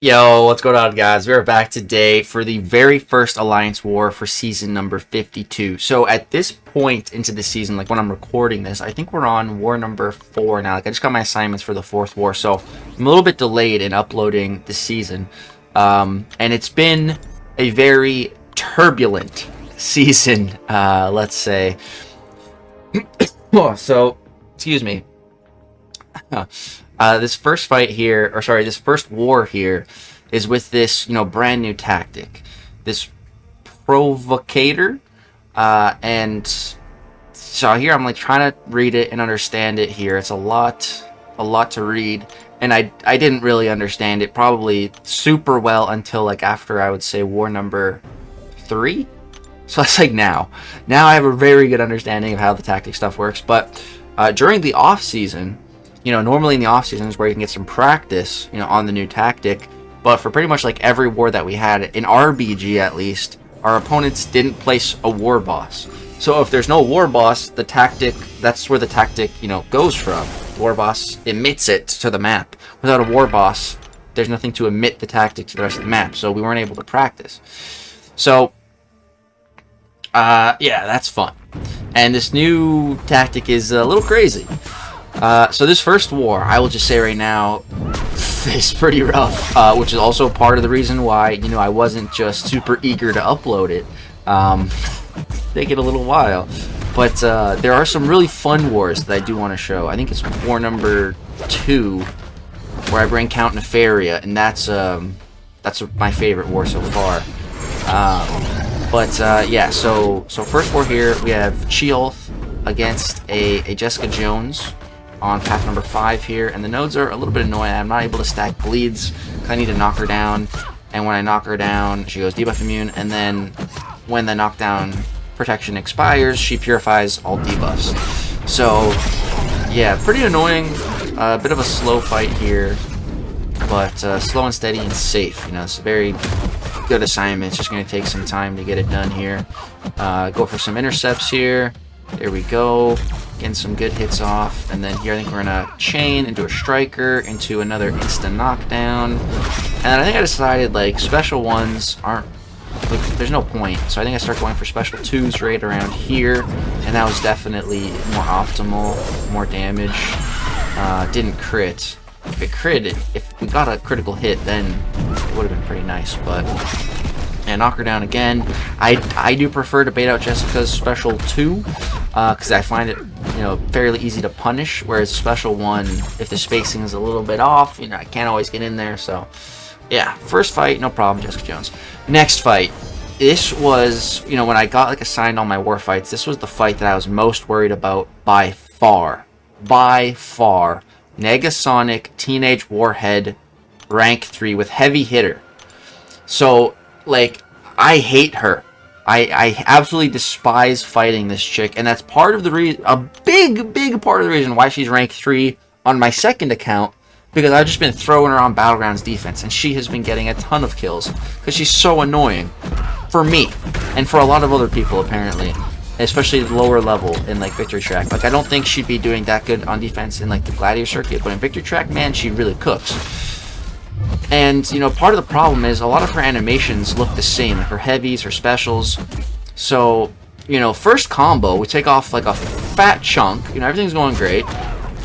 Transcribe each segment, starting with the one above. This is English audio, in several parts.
Yo, what's going on, guys? We're back today for the very first Alliance War for season number 52. So at this point into the season, like when I'm recording this, I think we're on war number 4 now. Like I just got my assignments for the 4th war, so I'm a little bit delayed in uploading the season. And it's been a very turbulent season, let's say. So, excuse me. This first fight here, or sorry, this first war here is with this, brand new tactic, this provocator, and so here I'm like trying to read it and understand it here. It's a lot to read, and I didn't really understand it probably super well until like after I would say war number 3. So that's like now I have a very good understanding of how the tactic stuff works. But during the off season, normally in the off season is where you can get some practice, on the new tactic. But for pretty much like every war that we had, in RBG at least, our opponents didn't place a war boss. So if there's no war boss, the tactic, that's where the tactic, goes from. The war boss emits it to the map. Without a war boss, there's nothing to emit the tactic to the rest of the map. So we weren't able to practice. So, yeah, that's fun. And this new tactic is a little crazy. So this first war, I will just say right now, is pretty rough, which is also part of the reason why, I wasn't just super eager to upload it. Taking a little while. But there are some really fun wars that I do want to show. I think it's war number 2, where I bring Count Nefaria, and that's my favorite war so far. Yeah, so first war here, we have Cheolth against a Jessica Jones on path number 5 here, and the nodes are a little bit annoying. I'm not able to stack bleeds because I need to knock her down, and when I knock her down, she goes debuff immune, and then when the knockdown protection expires, she purifies all debuffs. So yeah, pretty annoying. A bit of a slow fight here, but slow and steady and safe. It's a very good assignment. It's just going to take some time to get it done here. Go for some intercepts here. There we go. Getting some good hits off, and then here I think we're gonna chain into a striker, into another instant knockdown, and then I think I decided like special ones aren't, like, there's no point, so I think I start going for special 2s right around here, and that was definitely more optimal, more damage. Didn't crit. If it critted, if we got a critical hit, then it would have been pretty nice, but and knock her down again. I do prefer to bait out Jessica's special 2 because I find it fairly easy to punish, whereas a special 1, if the spacing is a little bit off, I can't always get in there. So yeah, first fight, no problem, Jessica Jones. Next fight, this was, when I got like assigned all my war fights, this was the fight that I was most worried about by far. Negasonic Teenage Warhead rank 3 with heavy hitter. So like, I hate her. I absolutely despise fighting this chick, and that's part of the reason, a big part of the reason why she's rank 3 on my second account, because I've just been throwing her on Battlegrounds defense, and she has been getting a ton of kills, because she's so annoying. For me, and for a lot of other people apparently, especially lower level in like Victory Track. Like, I don't think she'd be doing that good on defense in like the Gladiator circuit, but in Victory Track, man, she really cooks. And, part of the problem is a lot of her animations look the same, like her heavies, her specials. So, first combo, we take off like a fat chunk, everything's going great.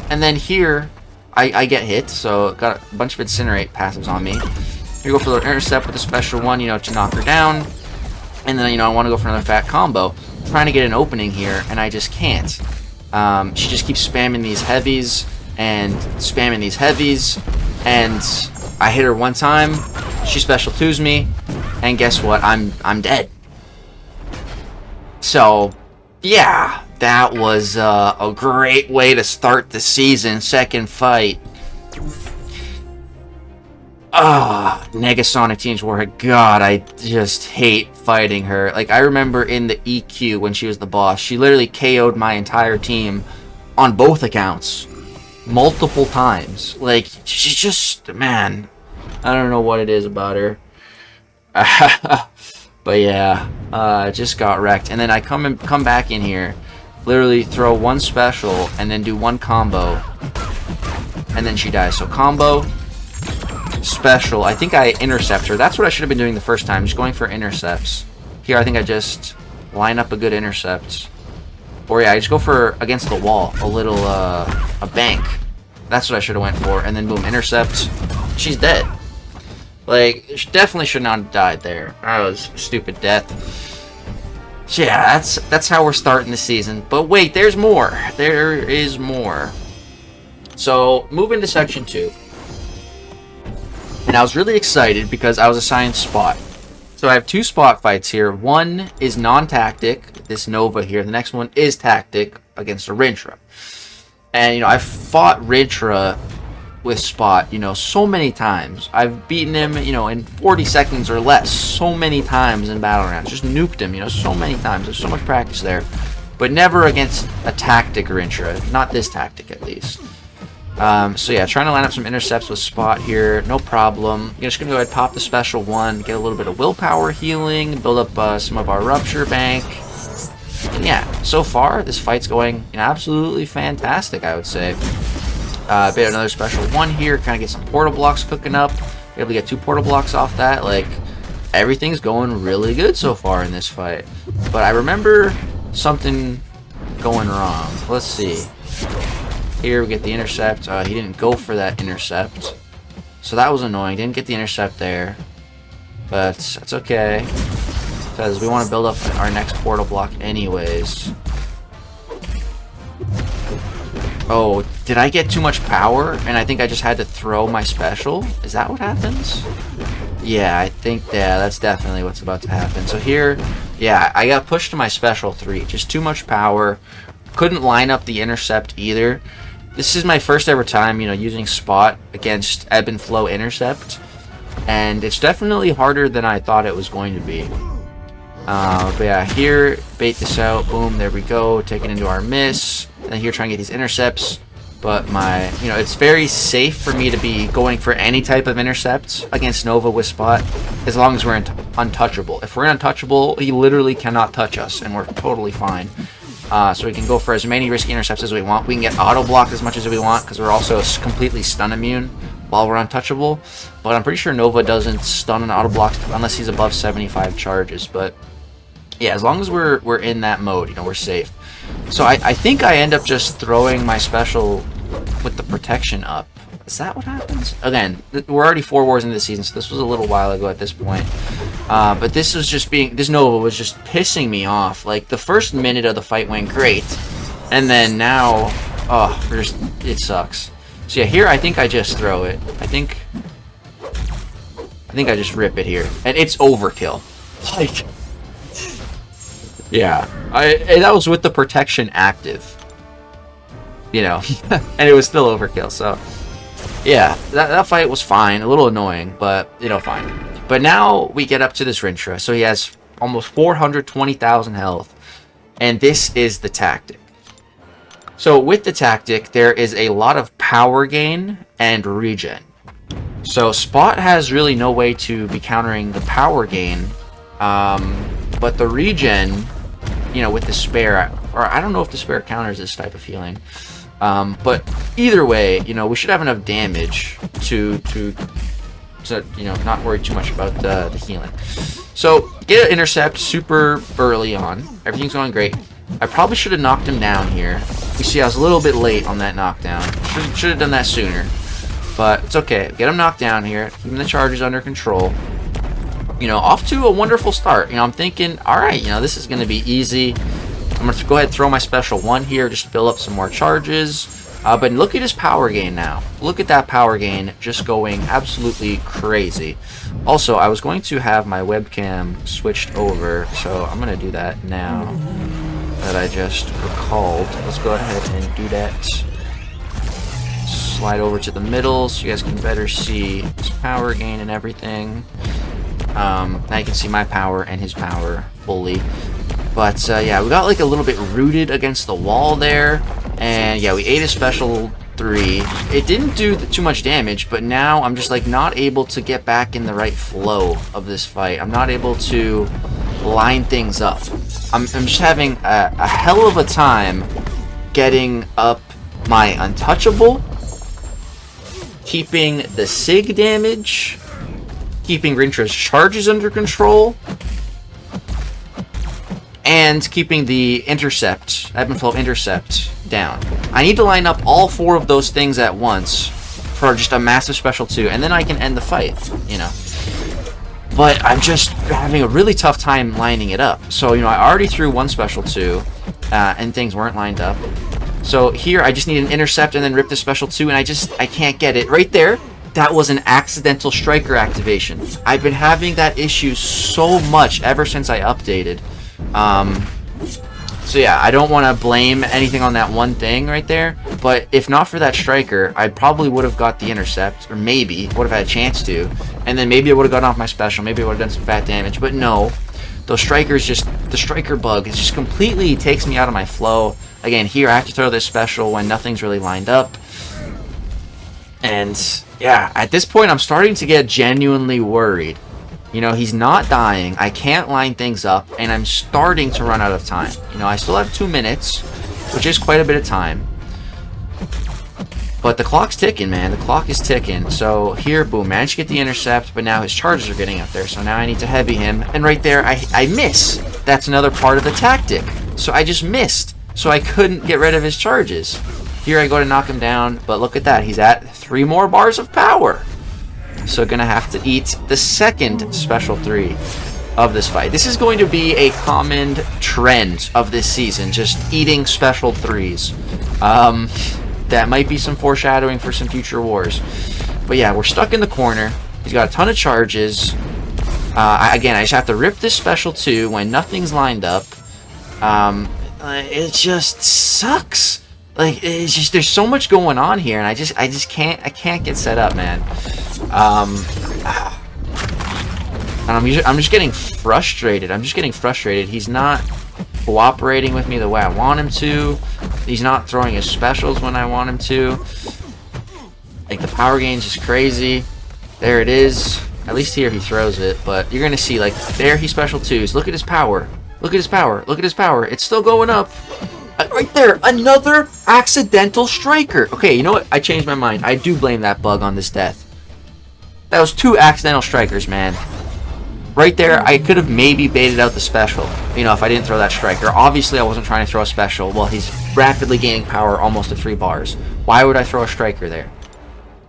And then here, I get hit, so got a bunch of Incinerate passives on me. Here go for the intercept with the special 1, to knock her down. And then, I want to go for another fat combo. I'm trying to get an opening here, and I just can't. She just keeps spamming these heavies, and spamming these heavies, and I hit her one time, she special 2s me, and guess what? I'm dead. So, yeah, that was a great way to start the season. Second fight. Negasonic Teenage Warhead. God, I just hate fighting her. Like, I remember in the EQ when she was the boss, she literally KO'd my entire team on both accounts. Multiple times. Like, she's just, man, I don't know what it is about her. But yeah, just got wrecked. And then I come back in here, literally throw one special, and then do one combo, and then she dies. So combo, special, I think I intercept her. That's what I should have been doing the first time, just going for intercepts. Here, I think I just line up a good intercept. Or yeah, I just go for against the wall, a little, a bank. That's what I should have went for. And then boom, intercept. She's dead. Like, she definitely should not have died there. That was a stupid death. So yeah, that's how we're starting the season. But wait, there's more. There is more. So, moving to section 2. And I was really excited because I was assigned spot. So I have 2 spot fights here. One is non-tactic, this Nova here. The next one is tactic against a Rintra. And, you know, I've fought Rintra with spot, you know, so many times. I've beaten him, you know, in 40 seconds or less so many times in battle rounds. Just nuked him, you know, so many times. There's so much practice there. But never against a tactic Rintra. Not this tactic, at least. So yeah, trying to line up some intercepts with spot here. No problem. You're just going to go ahead and pop the special one, get a little bit of willpower healing, build up some of our rupture bank. And yeah, so far, this fight's going absolutely fantastic, I would say. Bit another special one here, kind of get some portal blocks cooking up. Be able to get 2 portal blocks off that. Like, everything's going really good so far in this fight. But I remember something going wrong. Let's see. Here we get the intercept. He didn't go for that intercept. So that was annoying. Didn't get the intercept there. But that's okay. Because we want to build up our next portal block anyways. Oh, did I get too much power? And I think I just had to throw my special? Is that what happens? Yeah, I think, yeah, that's definitely what's about to happen. So here, yeah, I got pushed to my special 3. Just too much power. Couldn't line up the intercept either. This is my first ever time, you know, using spot against ebb and flow intercept. And it's definitely harder than I thought it was going to be. But yeah, here, bait this out. Boom, there we go. Take it into our miss. And then here, try and get these intercepts. But my, you know, it's very safe for me to be going for any type of intercept against Nova with spot, as long as we're untouchable. If we're untouchable, he literally cannot touch us, and we're totally fine. So we can go for as many risky intercepts as we want. We can get auto blocked as much as we want, because we're also completely stun immune while we're untouchable. But I'm pretty sure Nova doesn't stun and auto block unless he's above 75 charges. But yeah, as long as we're in that mode, you know, we're safe. So I think I end up just throwing my special with the protection up. Is that what happens? Again, we're already 4 wars into the season, so this was a little while ago at this point. But this was just this Nova was just pissing me off. Like, the first minute of the fight went great, and then now, oh, it sucks. So yeah, here I think I just throw it. I think I just rip it here, and it's overkill. Like, yeah, and that was with the protection active, you know, and it was still overkill. So yeah, that fight was fine, a little annoying, but you know, fine. But now we get up to this Rintra, so he has almost 420,000 health, and this is the tactic. So with the tactic, there is a lot of power gain and regen. So Spot has really no way to be countering the power gain, but the regen, you know, with the spare, or I don't know if the spare counters this type of healing, but either way, you know, we should have enough damage to you know, not worry too much about the healing. So get an intercept super early on. Everything's going great. I probably should have knocked him down here. You see, I was a little bit late on that knockdown. Should have done that sooner. But it's okay. Get him knocked down here. Keeping the charges under control. You know, off to a wonderful start. You know, I'm thinking, alright, you know, this is going to be easy. I'm going to go ahead and throw my special 1 here, just fill up some more charges. But look at his power gain now. Look at that power gain just going absolutely crazy. Also, I was going to have my webcam switched over, so I'm going to do that now that I just recalled. Let's go ahead and do that. Slide over to the middle so you guys can better see his power gain and everything. Now you can see my power and his power fully. But yeah, we got like a little bit rooted against the wall there. And yeah, we ate a special 3. It didn't do too much damage, but now I'm just like not able to get back in the right flow of this fight. I'm not able to line things up. I'm just having a hell of a time getting up my untouchable keeping the SIG damage, keeping Rintra's charges under control, and keeping the intercept, ebb and flow intercept, down. I need to line up all 4 of those things at once for just a massive special 2, and then I can end the fight, you know. But I'm just having a really tough time lining it up. So, you know, I already threw 1 special 2, and things weren't lined up. So here, I just need an intercept and then rip the special 2, and I can't get it. Right there, that was an accidental striker activation. I've been having that issue so much ever since I updated. So yeah, I don't want to blame anything on that one thing right there, but if not for that striker, I probably would have got the intercept, or maybe would have had a chance to, and then maybe I would have gotten off my special, maybe I would have done some fat damage, but no, those strikers just, the striker bug, it just completely takes me out of my flow. Again, here I have to throw this special when nothing's really lined up, and yeah, at this point I'm starting to get genuinely worried. You know, he's not dying, I can't line things up, and I'm starting to run out of time. You know, I still have 2 minutes, which is quite a bit of time. But the clock's ticking, man. The clock is ticking. So here, boom, managed to get the intercept, but now his charges are getting up there. So now I need to heavy him. And right there, I miss. That's another part of the tactic. So I just missed. So I couldn't get rid of his charges. Here I go to knock him down, but look at that. He's at 3 more bars of power. So gonna have to eat the second special 3 of this fight. This is going to be a common trend of this season, just eating special 3s. That might be some foreshadowing for some future wars. But yeah, we're stuck in the corner. He's got a ton of charges. Again, I just have to rip this special 2 when nothing's lined up. It just sucks. Like, it's just, there's so much going on here, and I can't get set up, man. And I'm just getting frustrated. He's not cooperating with me the way I want him to. He's not throwing his specials when I want him to. Like, the power gain's just crazy. There it is. At least here he throws it, but you're gonna see, like, there he special 2s. Look at his power. Look at his power. Look at his power. It's still going up. Right there, another accidental striker. Okay, you know what? I changed my mind. I do blame that bug on this death. That was 2 accidental strikers, man. Right there, I could have maybe baited out the special, you know, if I didn't throw that striker. Obviously, I wasn't trying to throw a special. Well, he's rapidly gaining power almost to 3 bars. Why would I throw a striker there?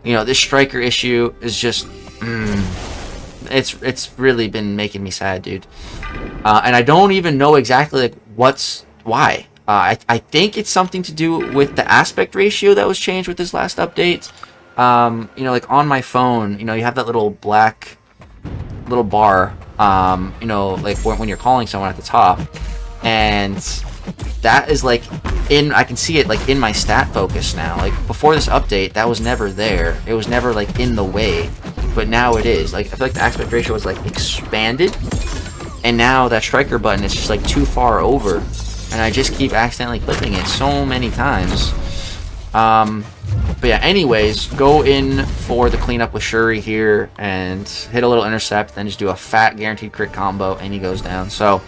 You know, this striker issue is just... It's really been making me sad, dude. And I don't even know exactly, like, why. I think it's something to do with the aspect ratio that was changed with this last update. You know, like on my phone, you know, you have that little black little bar, you know, like when you're calling someone at the top, and that is like I can see it like in my stat focus now. Like before this update, that was never there. It was never like in the way, but now it is. Like I feel like the aspect ratio was like expanded, and now that striker button is just like too far over. And I just keep accidentally clicking it so many times. But yeah, anyways, go in for the cleanup with Shuri here and hit a little intercept, then just do a fat guaranteed crit combo, and he goes down. So,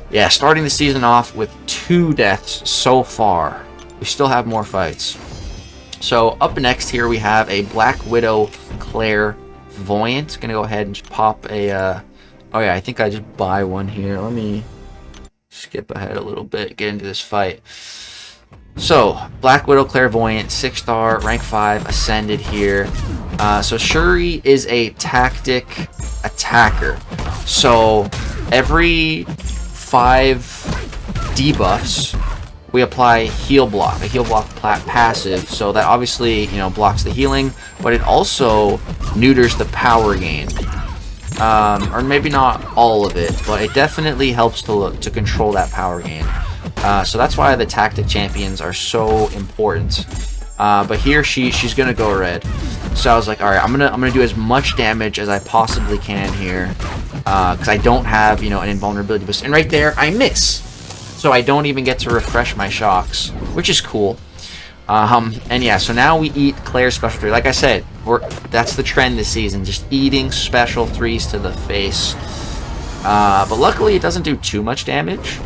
yeah, starting the season off with 2 deaths so far. We still have more fights. So, up next here we have a Black Widow Clairvoyant. Gonna go ahead and just pop a... oh yeah, I think I just buy one here. Let me... skip ahead a little bit, get into this fight. So, Black Widow Clairvoyant, 6-star, rank 5, ascended here. So Shuri is a tactic attacker. So, every 5 debuffs, we apply heal block, a heal block passive. So that obviously, you know, blocks the healing, but it also neuters the power gain. Or maybe not all of it, but it definitely helps to control that power gain. So that's why the tactic champions are so important. But here she's gonna go red. So I was like, all right, I'm gonna do as much damage as I possibly can here, because I don't have, you know, an invulnerability boost. And right there, I miss. So I don't even get to refresh my shocks, which is cool. And yeah, so now we eat Claire's special 3. Like I said, that's the trend this season, just eating special 3s to the face. But luckily it doesn't do too much damage.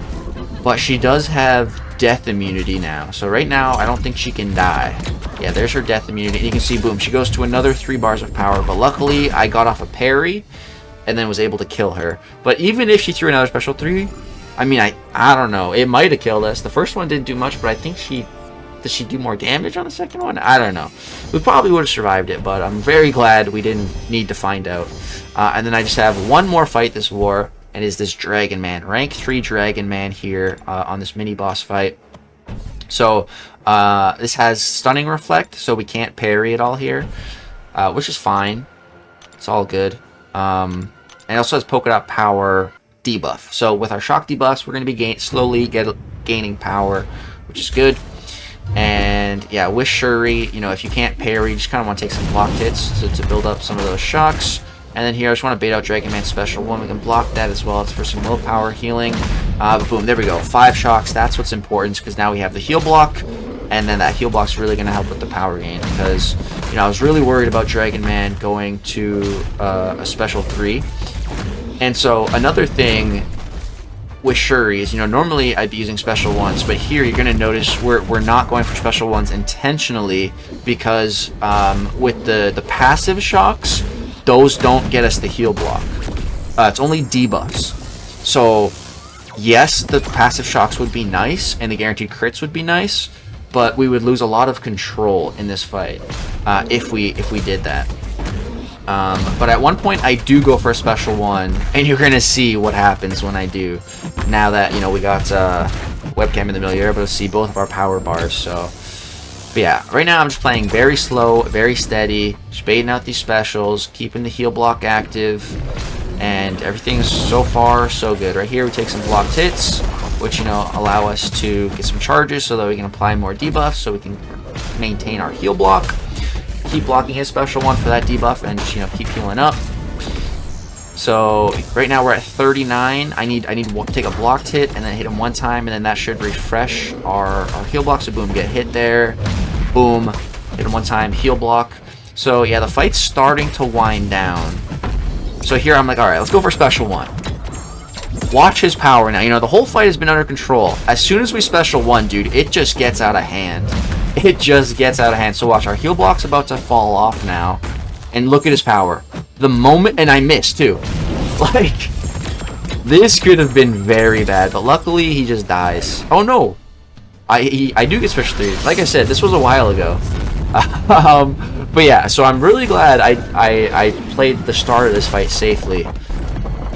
But she does have death immunity now. So right now, I don't think she can die. Yeah, there's her death immunity. And you can see, boom, she goes to another 3 bars of power. But luckily, I got off a parry and then was able to kill her. But even if she threw another special 3, I mean, I don't know. It might have killed us. The first one didn't do much, but I think did she do more damage on the second one? I don't know. We probably would have survived it, but I'm very glad we didn't need to find out. And then I just have one more fight this war, and is this Dragon Man. Rank 3 Dragon Man here on this mini-boss fight. So, this has Stunning Reflect, so we can't parry it all here, which is fine. It's all good. And it also has Polka Dot Power debuff. So with our shock debuffs, we're going to be slowly gaining power, which is good. And yeah, with Shuri, you know, if you can't parry, you just kind of want to take some blocked hits to build up some of those shocks. And then here, I just want to bait out Dragon Man Special 1. We can block that as well. It's for some willpower healing. Boom, there we go. 5 shocks. That's what's important, because now we have the heal block. And then that heal block's really going to help with the power gain. Because, you know, I was really worried about Dragon Man going to a Special 3. And so, another thing with Shuri is, you know, normally I'd be using Special 1s. But here, you're going to notice we're not going for Special 1s intentionally. Because with the passive shocks, those don't get us the heal block. It's only debuffs. So, yes, the passive shocks would be nice, and the guaranteed crits would be nice, but we would lose a lot of control in this fight if we did that. But at one point, I do go for a special 1, and you're gonna see what happens when I do. Now that, you know, we got webcam in the middle, you're able to see both of our power bars. So. But yeah, right now I'm just playing very slow, very steady, just baiting out these specials, keeping the heal block active, and everything's so far so good. Right here we take some blocked hits, which, you know, allow us to get some charges so that we can apply more debuffs, so we can maintain our heal block. Keep blocking his special 1 for that debuff, and just, you know, keep healing up. So right now we're at 39. I need to take a blocked hit and then hit him 1 time, and then that should refresh our heal block. So boom, get hit there, boom, hit him 1 time, heal block. So yeah, the fight's starting to wind down. So here I'm like, all right, let's go for special 1. Watch his power now. You know, the whole fight has been under control. As soon as we special 1, dude, it just gets out of hand. It just gets out of hand. So watch, our heal block's about to fall off now. And look at his power. The moment, and I missed too. Like, this could have been very bad, but luckily he just dies. Oh no, I do get special 3. Like I said, this was a while ago. But yeah, so I'm really glad I played the start of this fight safely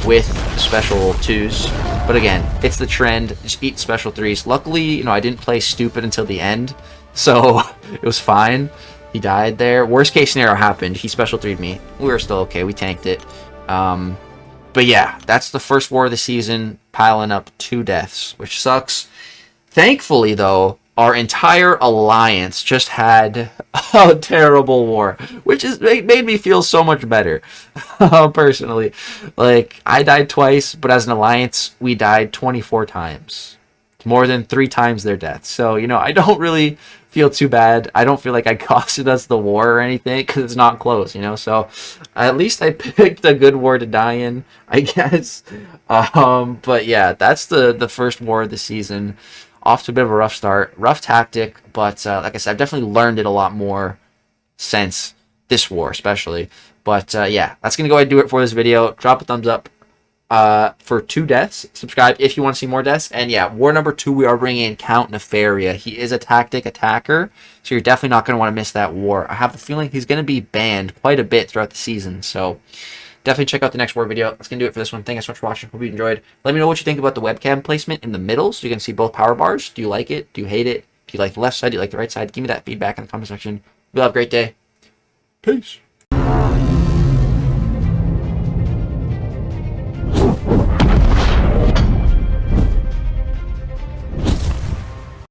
with special 2s. But again, it's the trend. Just eat special 3s. Luckily, you know, I didn't play stupid until the end, so it was fine. He died there. Worst case scenario happened. He special 3'd me. We were still okay. We tanked it. But yeah, that's the first war of the season, piling up 2 deaths, which sucks. Thankfully, though, our entire alliance just had a terrible war, which made me feel so much better, personally. Like, I died twice, but as an alliance, we died 24 times. More than 3 times their death. So, you know, I don't really feel too bad. I don't feel like I costed us the war or anything, because it's not close, you know. So at least I picked a good war to die in, I guess. But yeah, that's the first war of the season. Off to a bit of a rough start, rough tactic, but like I said, I've definitely learned it a lot more since this war, especially. But yeah, that's gonna go ahead and do it for this video. Drop a thumbs up for 2 deaths. Subscribe if you want to see more deaths. And yeah, war number 2, we are bringing in Count Nefaria. He is a tactic attacker, so you're definitely not going to want to miss that war. I have a feeling he's going to be banned quite a bit throughout the season, so definitely check out the next war video. That's going to do it for this one. Thank you so much for watching. Hope you enjoyed. Let me know what you think about the webcam placement in the middle, so you can see both power bars. Do you like it? Do you hate it? Do you like the left side? Do you like the right side? Give me that feedback in the comment section. You'll have a great day. Peace.